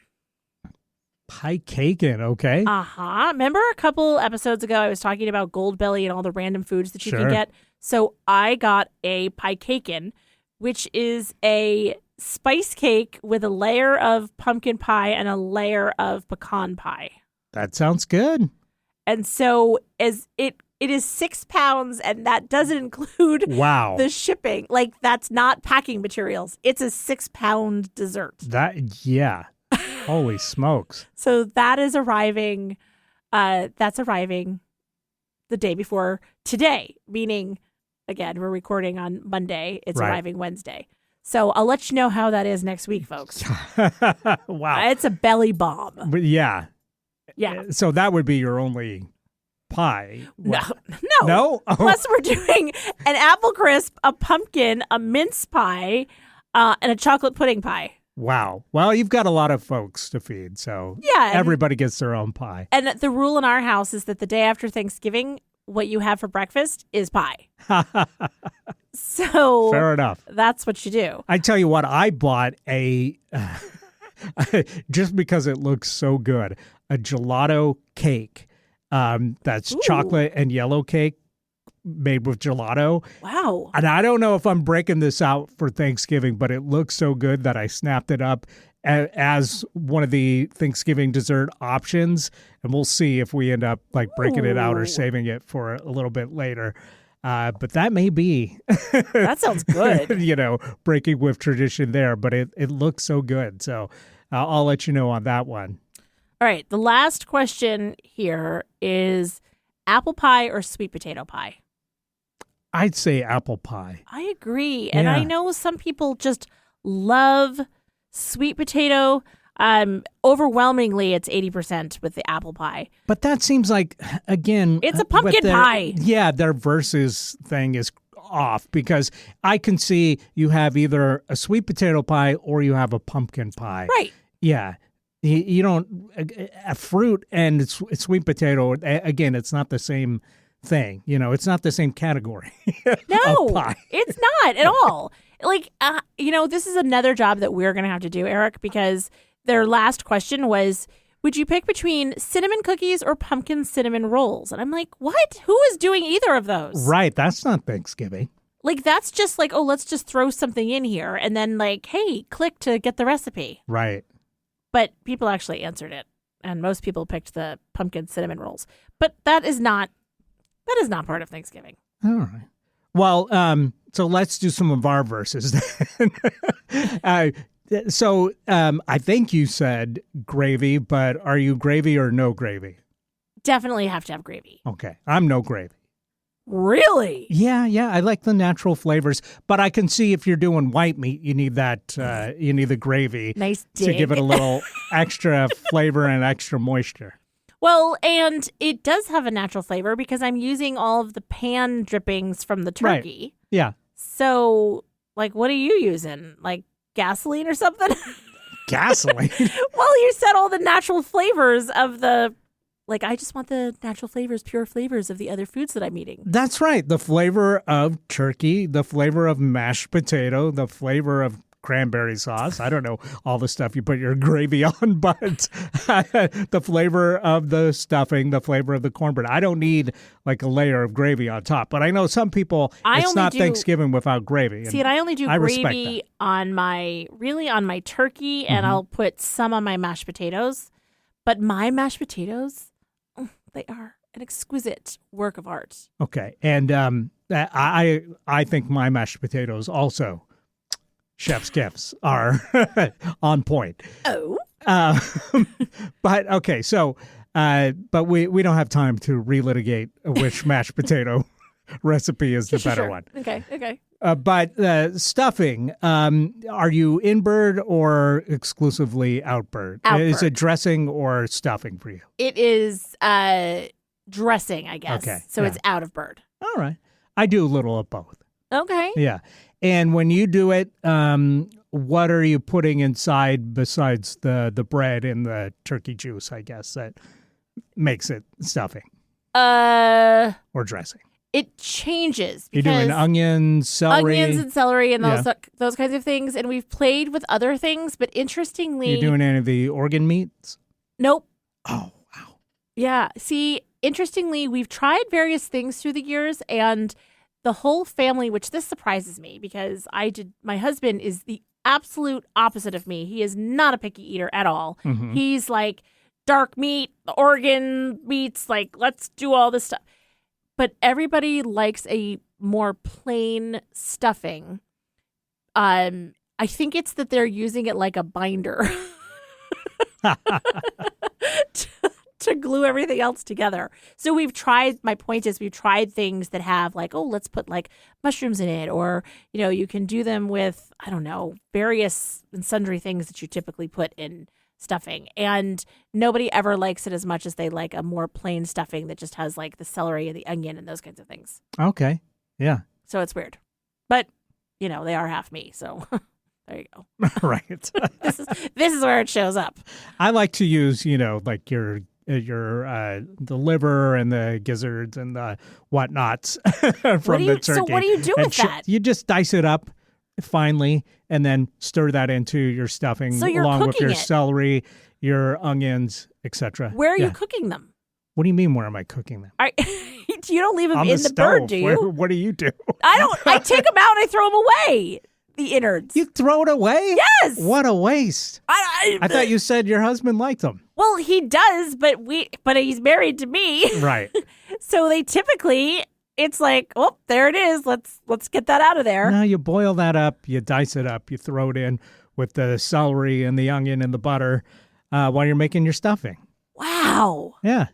C: Pie cakin, okay.
B: Remember a couple episodes ago I was talking about Goldbelly and all the random foods that you can
C: Sure.
B: get? So I got a pie cakin, which is a spice cake with a layer of pumpkin pie and a layer of pecan pie.
C: That sounds good.
B: And so as it is 6 pounds, and that doesn't include
C: Wow.
B: the shipping. Like, that's not packing materials. It's a 6-pound dessert.
C: Yeah. Holy smokes.
B: So that is arriving. That's arriving the day before today, meaning, again, we're recording on Monday. It's
C: Right.
B: arriving Wednesday. So I'll let you know how that is next week, folks.
C: Wow.
B: It's a belly bomb.
C: But yeah.
B: Yeah.
C: So that would be your only pie.
B: No.
C: No? Oh.
B: Plus, we're doing an apple crisp, a pumpkin, a mince pie, and a chocolate pudding pie.
C: Wow. Well, you've got a lot of folks to feed, so
B: Yeah.
C: everybody gets their own pie.
B: And the rule in our house is that the day after Thanksgiving, what you have for breakfast is pie. So
C: Fair enough.
B: that's what you do.
C: I tell you what, I bought just because it looks so good, a gelato cake. That's
B: Ooh.
C: chocolate and yellow cake made with gelato.
B: Wow.
C: And I don't know if I'm breaking this out for Thanksgiving, but it looks so good that I snapped it up as one of the Thanksgiving dessert options. And we'll see if we end up like breaking it out or
B: Ooh.
C: saving it for a little bit later. But that may be,
B: That sounds good.
C: breaking with tradition there. But it looks so good. So I'll let you know on that one.
B: All right. The last question here is apple pie or sweet potato pie?
C: I'd say apple pie.
B: I agree. And I
C: Yeah.
B: know some people just love sweet potato. Overwhelmingly, it's 80% with the apple pie.
C: But that seems like, again,
B: It's a
C: with
B: pumpkin
C: their-
B: pie.
C: Yeah, their versus thing is off because I can see you have either a sweet potato pie or you have a pumpkin pie.
B: Right.
C: Yeah. You don't, a fruit and sweet potato, again, it's not the same thing. It's not the same category.
B: No,
C: of pie.
B: it's not at all. Like, this is another job that we're going to have to do, Eric, because their last question was, would you pick between cinnamon cookies or pumpkin cinnamon rolls? And I'm like, what? Who is doing either of those?
C: Right. That's not Thanksgiving.
B: Like, that's just like, oh, let's just throw something in here. And then like, hey, click to get the recipe.
C: Right.
B: But people actually answered it. And most people picked the pumpkin cinnamon rolls. But that is not part of Thanksgiving.
C: All right. Well, so let's do some of our verses then. I think you said gravy, but are you gravy or no gravy?
B: Definitely have to have gravy.
C: Okay. I'm no gravy.
B: Really?
C: Yeah. I like the natural flavors, but I can see if you're doing white meat, you need that, you need the gravy
B: Nice
C: to
B: dig.
C: give it a little extra flavor and extra moisture.
B: Well, and it does have a natural flavor because I'm using all of the pan drippings from the
C: Right.
B: turkey.
C: Yeah.
B: So, like, what are you using? Like gasoline or something?
C: Gasoline.
B: Well, you said all the natural flavors of the, like, I just want the natural flavors, pure flavors of the other foods that I'm eating.
C: That's right. The flavor of turkey, the flavor of mashed potato, the flavor of cranberry sauce. I don't know all the stuff you put your gravy on, but the flavor of the stuffing, the flavor of the cornbread. I don't need like a layer of gravy on top, but I know some people, it's not Thanksgiving without gravy.
B: See, and I only do
C: I respect
B: gravy
C: that.
B: on my turkey, and I'll put some on my mashed potatoes. But my mashed potatoes, they are an exquisite work of art.
C: Okay. And I think my mashed potatoes also, chef's gifts, are on point.
B: Oh.
C: But okay, so but we don't have time to relitigate which mashed potato recipe is the better
B: Sure.
C: one.
B: Okay.
C: But stuffing, are you in bird or exclusively out bird?
B: Out
C: Is
B: bird.
C: it dressing or stuffing for you?
B: It is dressing, I guess.
C: Okay,
B: So
C: yeah.
B: it's out of bird.
C: All right. I do a little of both.
B: Okay.
C: Yeah. And when you do it, what are you putting inside besides the bread and the turkey juice, I guess, that makes it stuffing or dressing?
B: It changes.
C: You're doing onions, celery.
B: Onions and celery and those kinds of things. And we've played with other things, but interestingly...
C: You doing any of the organ meats?
B: Nope.
C: Oh, wow.
B: Yeah. See, interestingly, we've tried various things through the years, and the whole family, which this surprises me because my husband is the absolute opposite of me. He is not a picky eater at all.
C: Mm-hmm.
B: He's like dark meat, organ meats, like let's do all this stuff. But everybody likes a more plain stuffing. I think it's that they're using it like a binder to glue everything else together. So my point is we've tried things that have like, oh, let's put like mushrooms in it, or, you can do them with, I don't know, various and sundry things that you typically put in stuffing. And nobody ever likes it as much as they like a more plain stuffing that just has like the celery and the onion and those kinds of things.
C: Okay. Yeah.
B: So it's weird. But, they are half me. So there you go.
C: Right.
B: This is where it shows up.
C: I like to use, like your the liver and the gizzards and the whatnots from the turkey.
B: So what do you do with that?
C: You just dice it up finely and then stir that into your stuffing
B: So you're
C: along with
B: cooking
C: your
B: it.
C: celery, your onions, etc.
B: Where are you cooking them?
C: What do you mean? Where am I cooking them?
B: You don't leave them
C: On
B: in the
C: stove.
B: bird, do you?
C: What do you do?
B: I take them out and I throw them away. The innards.
C: You throw it away?
B: Yes.
C: What a waste. I thought you said your husband liked them.
B: Well, he does, but he's married to me.
C: Right.
B: So they typically, it's like, oh, there it is. Let's get that out of there.
C: No, you boil that up, you dice it up, you throw it in with the celery and the onion and the butter while you're making your stuffing.
B: Wow.
C: Yeah.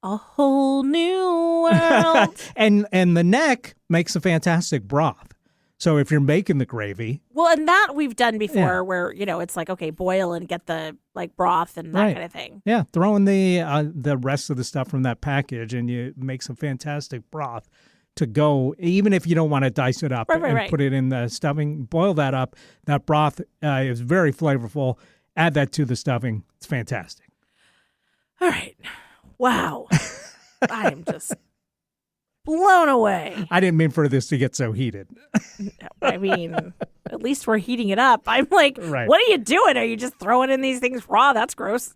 B: A whole new world.
C: and the neck makes a fantastic broth. So if you're making the gravy.
B: Well, and that we've done before where, it's like, okay, boil and get the like broth and that kind of thing.
C: Yeah, throw in the rest of the stuff from that package and you make some fantastic broth to go. Even if you don't want to dice it up and put it in the stuffing, boil that up. That broth is very flavorful. Add that to the stuffing. It's fantastic.
B: All right. Wow. I am just blown away.
C: I didn't mean for this to get so heated.
B: I mean, at least we're heating it up. I'm like, What are you doing? Are you just throwing in these things raw? That's gross.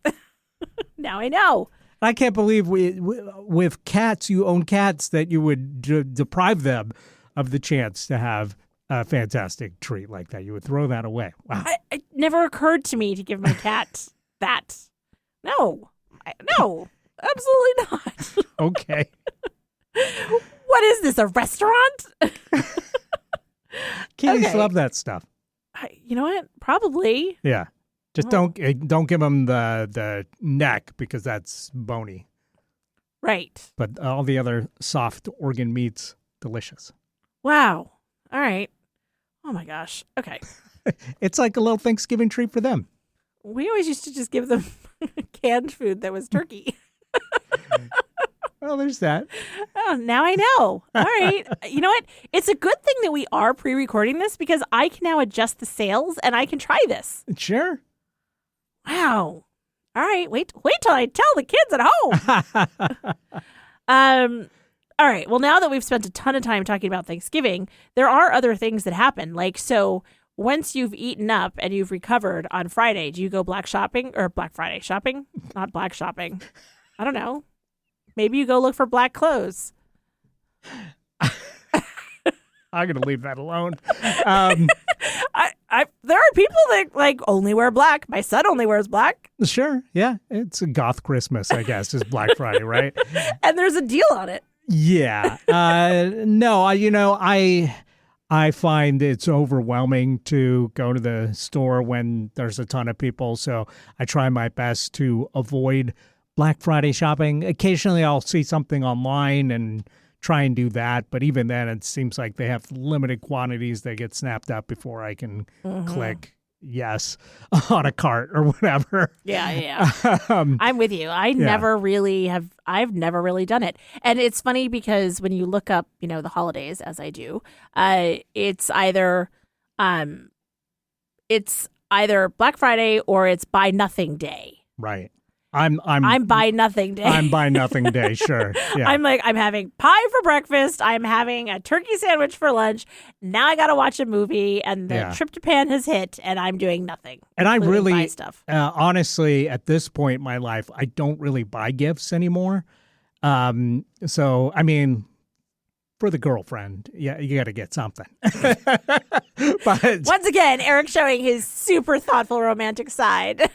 B: Now I know.
C: I can't believe with cats, you own cats, that you would deprive them of the chance to have a fantastic treat like that. You would throw that away. Wow.
B: It never occurred to me to give my cat that. No. No, absolutely not.
C: Okay.
B: What is this, a restaurant?
C: Kitties love that stuff.
B: You know what? Probably.
C: Yeah. Just don't give them the neck because that's bony.
B: Right.
C: But all the other soft organ meats, delicious.
B: Wow. All right. Oh my gosh. Okay.
C: It's like a little Thanksgiving treat for them.
B: We always used to just give them canned food that was turkey.
C: Well, there's that.
B: Oh, now I know. All right. You know what? It's a good thing that we are pre-recording this because I can now adjust the sales and I can try this.
C: Sure.
B: Wow. All right. Wait till I tell the kids at home. All right. Well, now that we've spent a ton of time talking about Thanksgiving, there are other things that happen. Like, so once you've eaten up and you've recovered on Friday, do you go Black Friday shopping? Not black shopping. I don't know. Maybe you go look for black clothes.
C: I'm going to leave that alone.
B: There are people that like only wear black. My son only wears black.
C: Sure. Yeah. It's a goth Christmas, I guess, is Black Friday, right?
B: And there's a deal on it.
C: Yeah. No, I find it's overwhelming to go to the store when there's a ton of people. So I try my best to avoid Black Friday shopping. Occasionally I'll see something online and try and do that. But even then, it seems like they have limited quantities that get snapped up before I can click yes on a cart or whatever.
B: Yeah. I'm with you. I've never really done it. And it's funny because when you look up, the holidays, as I do, it's either Black Friday or it's Buy Nothing Day.
C: Right.
B: I'm buy nothing day.
C: I'm buy nothing day. Sure. Yeah.
B: I'm having pie for breakfast. I'm having a turkey sandwich for lunch. Now I got to watch a movie, and the tryptophan has hit, and I'm doing nothing.
C: And I really,
B: buy stuff.
C: Honestly, at this point in my life, I don't really buy gifts anymore. So, I mean, for the girlfriend, yeah, you got to get something. But
B: once again, Eric showing his super thoughtful romantic side.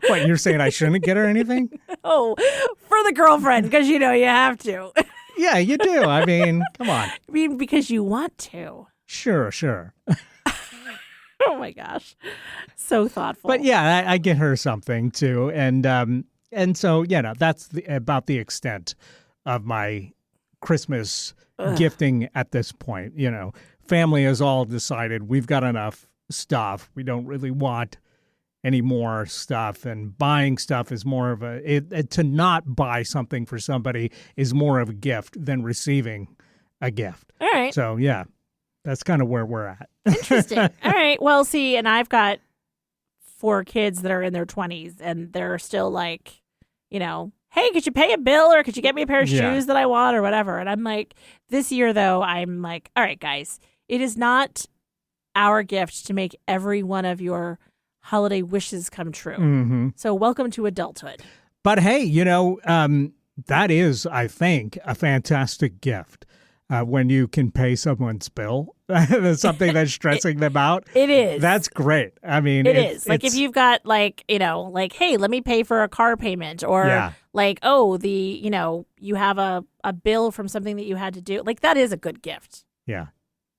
C: What, you're saying I shouldn't get her anything?
B: Oh, for the girlfriend, because you have to.
C: Yeah, you do. I mean, come on.
B: I mean, because you want to.
C: Sure.
B: Oh my gosh, so thoughtful.
C: But yeah, I get her something too, and so that's about the extent of my Christmas gifting at this point. Family has all decided we've got enough stuff. We don't really want any more stuff, and buying stuff is more of to not buy something for somebody is more of a gift than receiving a gift.
B: All right.
C: So yeah, that's kind of where we're at.
B: Interesting. All right. Well, see, and I've got 4 kids that are in their 20s, and they're still like, hey, could you pay a bill, or could you get me a pair of shoes that I want, or whatever? And I'm like, this year though, I'm like, all right, guys, it is not our gift to make every one of your holiday wishes come true.
C: Mm-hmm.
B: So welcome to adulthood.
C: But hey, that is, I think, a fantastic gift when you can pay someone's bill. That's something that's stressing them out.
B: It is.
C: That's great. I mean,
B: it is. Like if you've got hey, let me pay for a car payment, or you have a bill from something that you had to do. Like that is a good gift.
C: Yeah.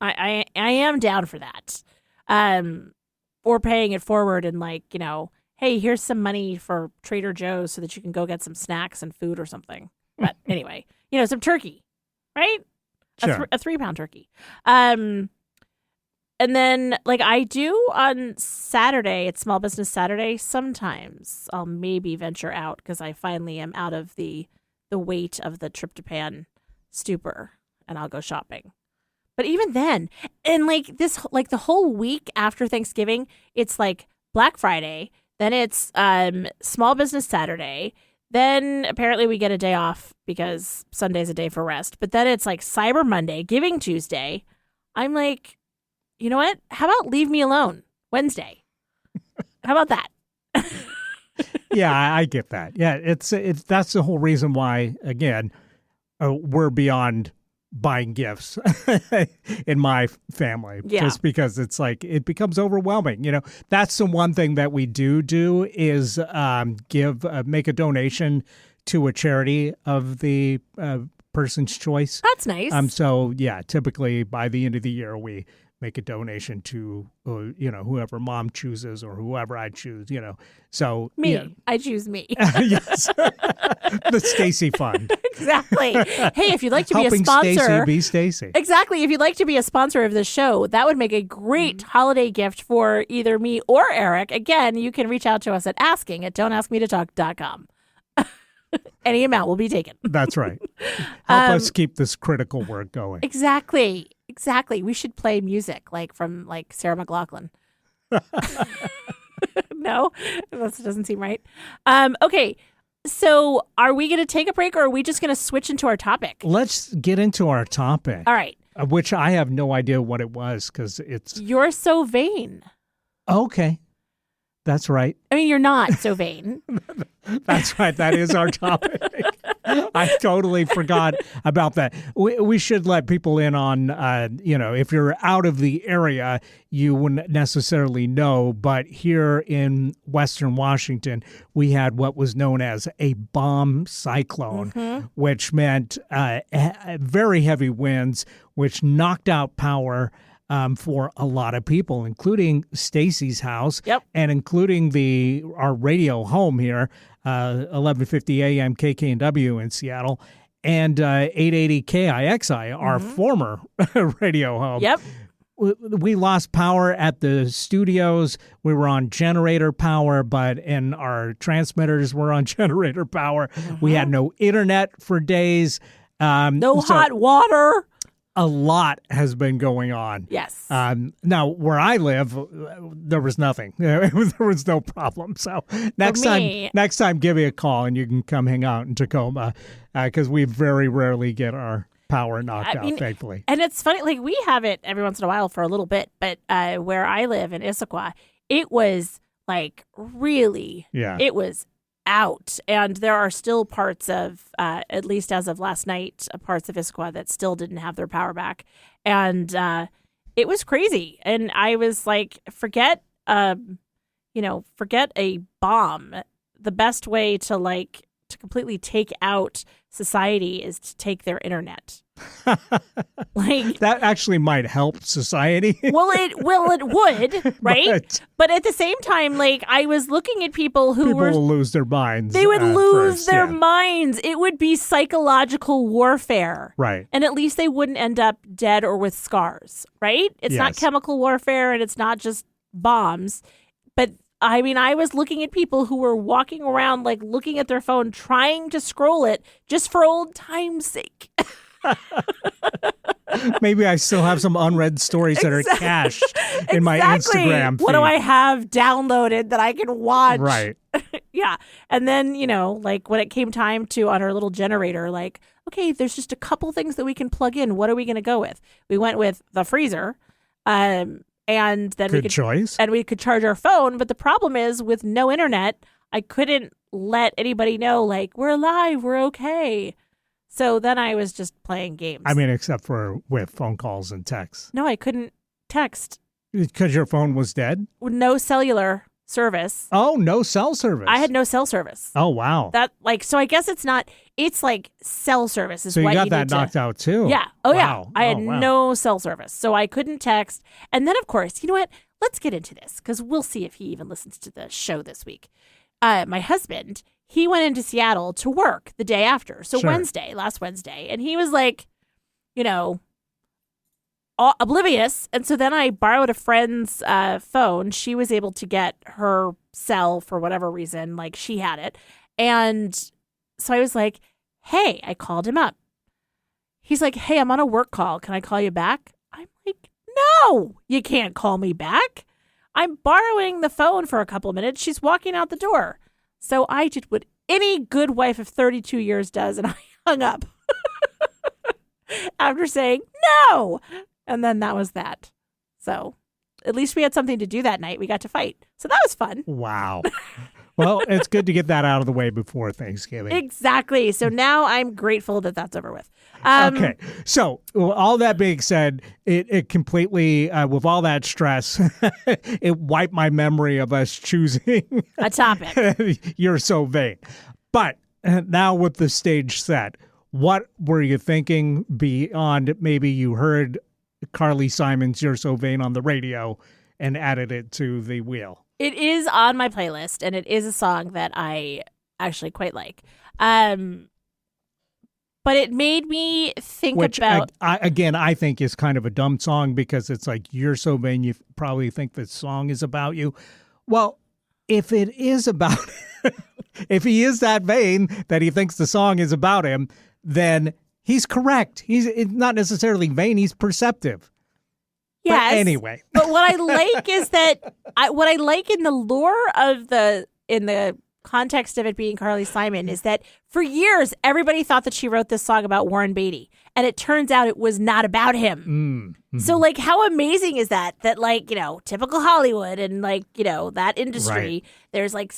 B: I am down for that. Or paying it forward and hey, here's some money for Trader Joe's so that you can go get some snacks and food or something. But anyway, some turkey, right?
C: Sure.
B: A 3-pound turkey. And then I do on Saturday, it's Small Business Saturday. Sometimes I'll maybe venture out because I finally am out of the weight of the tryptophan stupor, and I'll go shopping. But even then, and the whole week after Thanksgiving, it's Black Friday, then it's Small Business Saturday, then apparently we get a day off because Sunday's a day for rest, but then it's Cyber Monday, Giving Tuesday. I'm like, you know what? How about leave me alone Wednesday? How about that?
C: Yeah, I get that. Yeah, it's that's the whole reason why, again, we're beyond buying gifts in my family, just because it's it becomes overwhelming. That's the one thing that we do is make a donation to a charity of the person's choice.
B: That's nice.
C: So yeah, typically by the end of the year we make a donation to whoever mom chooses or whoever I choose. So
B: me,
C: yeah.
B: I choose me.
C: Yes, the Stacy Fund.
B: Exactly. Hey, if you'd like to be a
C: Helping
B: sponsor,
C: Stacy be Stacy.
B: Exactly. If you'd like to be a sponsor of the show, that would make a great holiday gift for either me or Eric. Again, you can reach out to us at asking@don'taskmetotalk.com. Any amount will be taken.
C: That's right. Help us keep this critical work going.
B: Exactly. We should play music from Sarah McLachlan. No, that doesn't seem right. Okay. So are we going to take a break, or are we just going to switch into our topic?
C: Let's get into our topic.
B: All right.
C: Which I have no idea what it was because it's...
B: You're so vain.
C: Okay. That's right.
B: I mean, you're not so vain.
C: That's right. That is our topic. I totally forgot about that. We should let people in on, if you're out of the area, you wouldn't necessarily know. But here in Western Washington, we had what was known as a bomb cyclone, which meant very heavy winds, which knocked out power for a lot of people, including Stacy's house, and including our radio home here, 1150 AM KKNW in Seattle, and 880 KIXI, our former radio home.
B: Yep.
C: We lost power at the studios. We were on generator power, and our transmitters were on generator power. We had no internet for days.
B: No hot water.
C: a lot has been going on.
B: Yes.
C: Now, where I live, there was nothing. There was no problem. So next time, give me a call and you can come hang out in Tacoma because we very rarely get our power knocked out, thankfully.
B: And it's funny, like we have it every once in a while for a little bit, but where I live in Issaquah, it was like really, it was out. And there are still parts of, at least as of last night, parts of Issaquah that still didn't have their power back. And it was crazy. And I was like, forget a bomb. The best way to completely take out society is to take their internet. Like
C: that actually might help society.
B: it would, right? But at the same time, like I was looking at people
C: will lose their minds.
B: They would lose their minds. It would be psychological warfare.
C: Right.
B: And at least they wouldn't end up dead or with scars, right? It's not chemical warfare and it's not just bombs. But I mean, I was looking at people who were walking around like looking at their phone, trying to scroll it just for old time's sake.
C: Maybe I still have some unread stories that are cached in my Instagram feed.
B: What do I have downloaded that I can watch?
C: Right.
B: Yeah. And then, like when it came time to on our little generator, like, okay, there's just a couple things that we can plug in. What are we going to go with? We went with the freezer. And then
C: choice.
B: And we could charge our phone. But the problem is with no internet, I couldn't let anybody know, like, we're alive, we're okay. So then I was just playing games.
C: I mean, except for with phone calls and texts.
B: No, I couldn't text.
C: Because your phone was dead?
B: No cellular service.
C: Oh, no cell service.
B: I had no cell service.
C: Oh, wow.
B: So I guess it's like cell service is
C: so
B: what
C: you got that knocked out too?
B: Yeah. Oh,
C: wow.
B: Yeah. I had no cell service. So I couldn't text. And then, of course, you know what? Let's get into this because we'll see if he even listens to the show this week. My husband, he went into Seattle to work the day after. So last Wednesday. And he was like, oblivious. And so then I borrowed a friend's phone. She was able to get her cell for whatever reason. Like she had it. And so I was like, hey, I called him up. He's like, hey, I'm on a work call. Can I call you back? I'm like, no, you can't call me back. I'm borrowing the phone for a couple of minutes. She's walking out the door. So I did what any good wife of 32 years does, and I hung up after saying no. And then that was that. So at least we had something to do that night. We got to fight. So that was fun.
C: Wow. Well, it's good to get that out of the way before Thanksgiving.
B: Exactly. So now I'm grateful that that's over with.
C: Okay. So all that being said, it completely, with all that stress, it wiped my memory of us choosing
B: a topic.
C: You're So Vain. But now with the stage set, what were you thinking beyond maybe you heard Carly Simon's You're So Vain on the radio and added it to the wheel?
B: It is on my playlist, and it is a song that I actually quite like. But it made me think about...
C: I think is kind of a dumb song because it's like, you're so vain, you probably think the song is about you. Well, if it is about... if he is that vain that he thinks the song is about him, then he's correct. He's not necessarily vain, he's perceptive.
B: Yes.
C: But anyway.
B: But what I like is that what I like in the lore of in the context of it being Carly Simon is that for years everybody thought that she wrote this song about Warren Beatty, and it turns out it was not about him.
C: Mm-hmm.
B: So like, how amazing is that? That like, typical Hollywood and like, that industry,
C: right.
B: There's like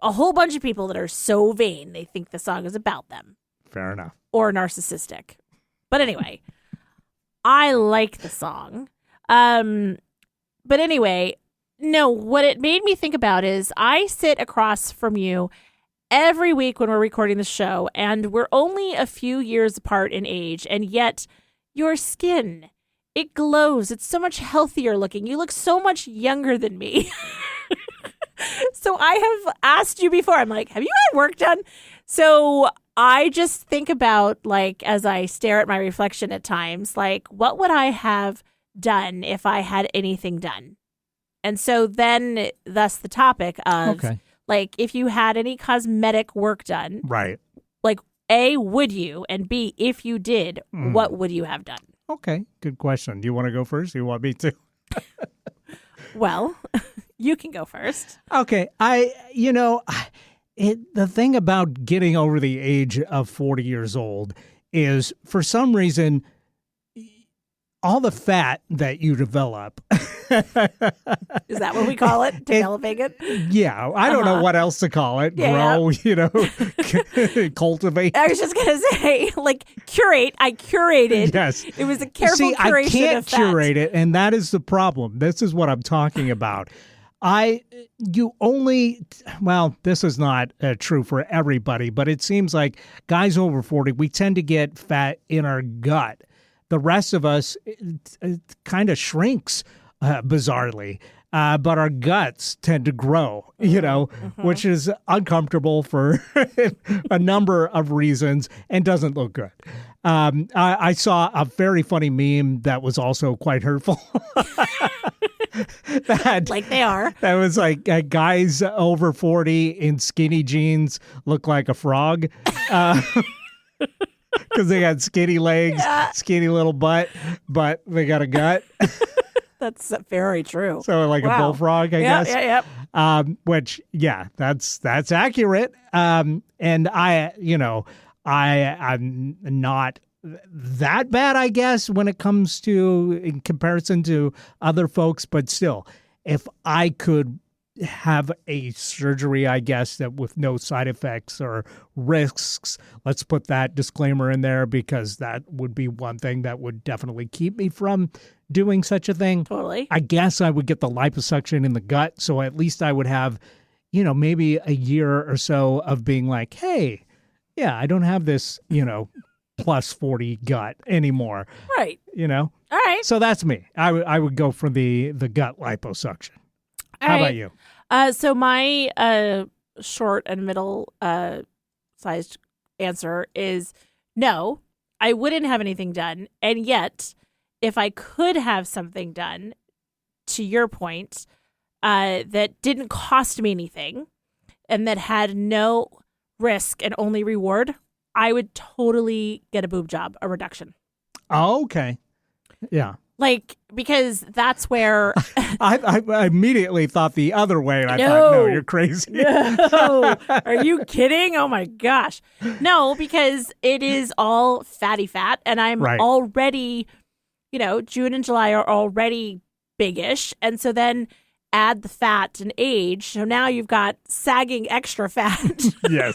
B: a whole bunch of people that are so vain they think the song is about them.
C: Fair enough.
B: Or narcissistic. But anyway, I like the song. But anyway, no, what it made me think about is I sit across from you every week when we're recording the show, and we're only a few years apart in age, and yet your skin, it glows. It's so much healthier looking. You look so much younger than me. So I have asked you before, I'm like, have you had work done? So I just think about, like, as I stare at my reflection at times, like, what would I have done if I had anything done? And so then thus the topic of like, if you had any cosmetic work done,
C: right?
B: Like, A, would you? And B, if you did, what would you have done?
C: Okay, good question. Do you want to go first? Do you want me to?
B: Well, you can go first.
C: Okay, the thing about getting over the age of 40 years old is, for some reason, all the fat that you develop.
B: Is that what we call it? Developing it?
C: Yeah, I don't know what else to call it.
B: Yeah.
C: Grow, cultivate.
B: I was just going to say, like, curate. I curated.
C: Yes.
B: It was a careful
C: See,
B: curation
C: I can't
B: of fat.
C: curate it, and that is the problem. This is what I'm talking about. This is not true for everybody, but it seems like guys over 40, we tend to get fat in our gut. The rest of us, it kind of shrinks bizarrely, but our guts tend to grow, which is uncomfortable for a number of reasons and doesn't look good. I saw a very funny meme that was also quite hurtful.
B: Like they are.
C: That was like guys over 40 in skinny jeans look like a frog. Because they got skinny legs, skinny little butt, but they got a gut.
B: That's very true.
C: So like a bullfrog, I guess.
B: Yeah.
C: Which, that's accurate. And I'm not that bad, I guess, when it comes to, in comparison to other folks. But still, if I could have a surgery, I guess, that with no side effects or risks, let's put that disclaimer in there, because that would be one thing that would definitely keep me from doing such a thing.
B: Totally.
C: I guess I would get the liposuction in the gut, so at least I would have, maybe a year or so of being like, hey, yeah, I don't have this, plus 40 gut anymore.
B: Right.
C: All
B: right.
C: So that's me. I would go for the gut liposuction. How about you?
B: So my short and middle sized answer is no, I wouldn't have anything done. And yet, if I could have something done, to your point, that didn't cost me anything and that had no risk and only reward, I would totally get a boob job, a reduction.
C: Oh, okay. Yeah.
B: Like, because that's where
C: I immediately thought the other way, and I thought, no, you're crazy.
B: No. Are you kidding? Oh my gosh. No, because it is all fatty fat, and I'm already, June and July are already biggish, and so then add the fat and age, so now you've got sagging extra fat.
C: Yes.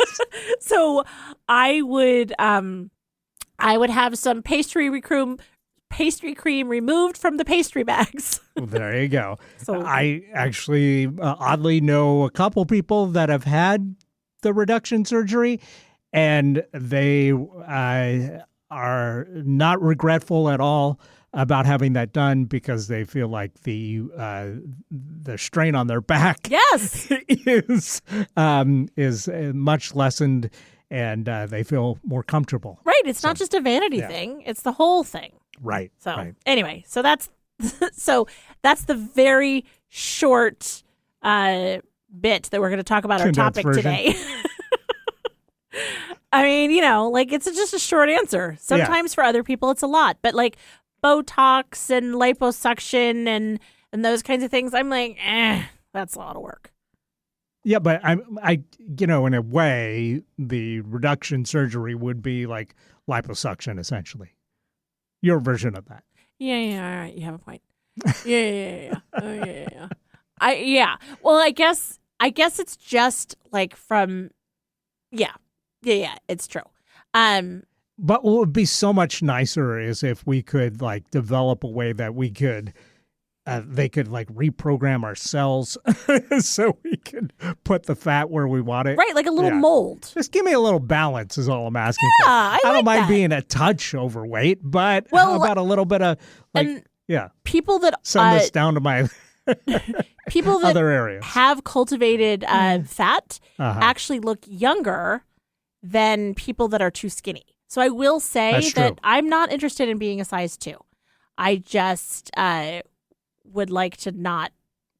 B: So I would have some pastry cream removed from the pastry bags.
C: Well, there you go.
B: So
C: I actually oddly know a couple people that have had the reduction surgery, and they are not regretful at all about having that done, because they feel like the strain on their back is much lessened, and they feel more comfortable.
B: Right. It's not just a vanity thing. It's the whole thing.
C: Right.
B: So anyway, so that's the very short bit that we're going to talk about our topic today. I mean, it's just a short answer. Sometimes for other people it's a lot, but like Botox and liposuction and those kinds of things, I'm like, that's a lot of work.
C: Yeah, but I in a way, the reduction surgery would be like liposuction, essentially. Your version of that.
B: Yeah. All right, you have a point. Yeah. Oh, yeah. Well, I guess it's just like from. Yeah. It's true.
C: But what would be so much nicer is if we could like develop a way that we could. They could like reprogram our cells so we could put the fat where we want it.
B: Right, like a little mold.
C: Just give me a little balance is all I'm asking for.
B: I
C: don't
B: like
C: mind
B: that.
C: being a touch overweight, but how about a little bit of
B: people that
C: send this down to my
B: people that
C: other areas
B: have cultivated fat actually look younger than people that are too skinny. So I will say that I'm not interested in being a size 2. I just would like to not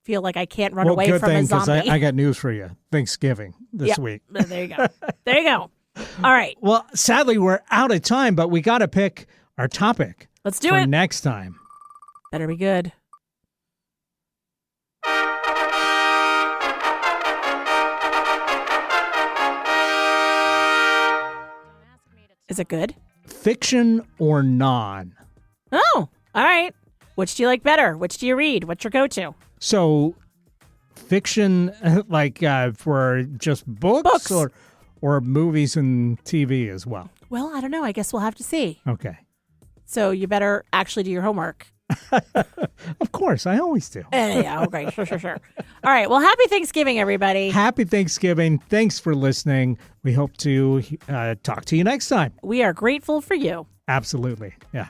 B: feel like I can't run away from a zombie.
C: Because I got news for you. Thanksgiving this week.
B: There you go. There you go. All right.
C: Well, sadly, we're out of time, but we got to pick our topic
B: Let's do
C: for
B: it.
C: next time.
B: Better be good. Is it good?
C: Fiction or non?
B: Oh, all right. Which do you like better? Which do you read? What's your go-to?
C: So, fiction, like for just books, or movies and TV as well.
B: Well, I don't know. I guess we'll have to see.
C: Okay.
B: So you better actually do your homework.
C: Of course, I always do.
B: Yeah, okay, sure. All right. Well, happy Thanksgiving, everybody.
C: Happy Thanksgiving. Thanks for listening. We hope to talk to you next time.
B: We are grateful for you.
C: Absolutely. Yeah.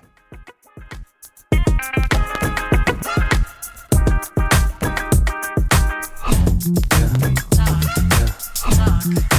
E: Talk.